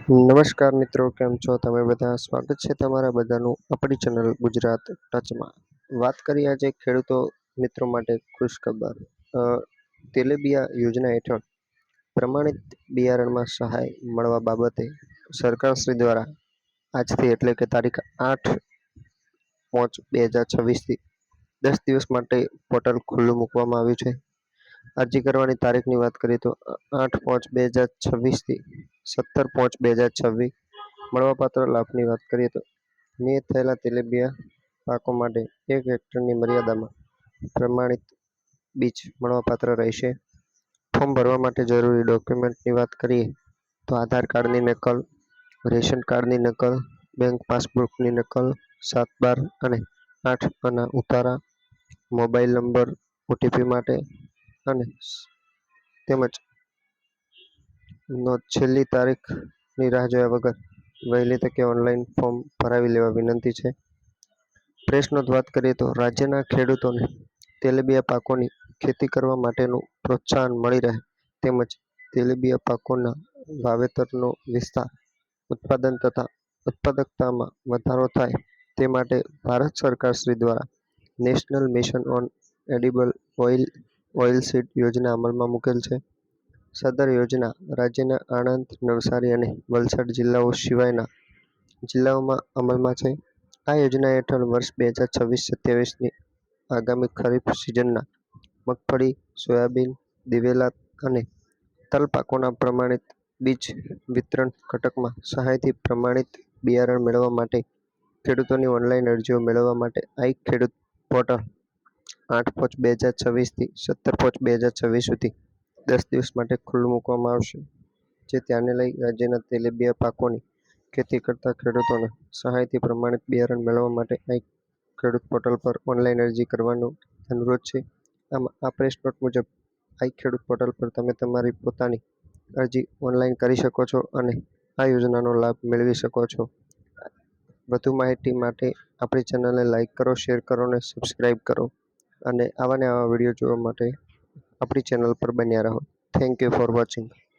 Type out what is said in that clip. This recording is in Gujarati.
નમસ્કાર મિત્રો, કેમ છો તમે બધા? સ્વાગત છે તમારા બધાનું આપણી ચેનલ ગુજરાત ટચમાં. વાત કરીએ આજે ખેડૂતો મિત્રો માટે ખુશખબર. તેલીબિયાં યોજના હેઠળ પ્રમાણિત બિયારણમાં સહાય મળવા બાબતે સરકારશ્રી દ્વારા આજથી એટલે કે તારીખ 8/5/2026થી 10 દિવસ માટે પોર્ટલ ખુલ્લું મૂકવામાં આવ્યું છે. અરજી કરવાની તારીખની વાત કરીએ તો 8/5/2026થી 17/5/2026. મળવાપાત્ર લાભની વાત કરીએ તો નિયત થયેલા તેલીબિયાં પાકો માટે 1 હેક્ટરની મર્યાદામાં પ્રમાણિત બીજ મળવાપાત્ર રહેશે. ફોર્મ ભરવા માટે જરૂરી ડોક્યુમેન્ટની વાત કરીએ તો આધાર કાર્ડની નકલ, રેશન કાર્ડની નકલ, બેંક પાસબુકની નકલ, 7/12 અને 8 આના ઉતારા, મોબાઈલ નંબર ઓટીપી માટે અને તેમજ છેલ્લી તારીખની રાહ જોયા વગર વહેલી તકે ઓનલાઈન ફોર્મ ભરાવી લેવા વિનંતી છે. પ્રેસ નોટ વાત કરીએ તો રાજ્યના ખેડૂતોને તેલીબિયાં પાકોની ખેતી કરવા માટેનું પ્રોત્સાહન મળી રહે તેમજ તેલીબિયાં પાકોના વાવેતરનો વિસ્તાર, ઉત્પાદન તથા ઉત્પાદકતામાં વધારો થાય તે માટે ભારત સરકારશ્રી દ્વારા national mission on edible oilseed યોજના અમલમાં મૂકેલ છે. સદર યોજના રાજ્યના આણંદ, નવસારી અને વલસાડ જિલ્લાઓ સિવાયના જિલ્લાઓમાં અમલમાં છે. આ યોજના હેઠળ વર્ષ 2026-27ની આગામી ખરીફ સિઝનના મગફળી, સોયાબીન, દિવેલા અને તલ પાકોના પ્રમાણિત બીજ વિતરણ ઘટકમાં સહાયથી પ્રમાણિત બિયારણ મેળવવા માટે ખેડૂતોની ઓનલાઈન અરજીઓ મેળવવા માટે આઈ ખેડૂત પોર્ટલ 8/5/2026થી 17/5/2026 સુધી 10 દિવસ માટે ખુલ્લું મૂકવામાં આવશે. જે ધ્યાને લઈ રાજ્યના તેલીબિયાં પાકોની ખેતી કરતા ખેડૂતોને સહાયથી પ્રમાણિત બિયારણ મેળવવા માટે આઈ ખેડૂત પોર્ટલ પર ઓનલાઈન અરજી કરવાનો અનુરોધ છે. આ પ્રેસ નોટ મુજબ આઈ ખેડૂત પોર્ટલ પર તમે તમારી પોતાની અરજી ઓનલાઈન કરી શકો છો અને આ યોજનાનો લાભ મેળવી શકો છો. વધુ માહિતી માટે આપણી ચેનલને લાઈક કરો, શેર કરો અને સબસ્ક્રાઈબ કરો અને આવા ને આવા વિડીયો જોવા માટે આપણી ચેનલ પર બન્યા રહો. Thank you for watching.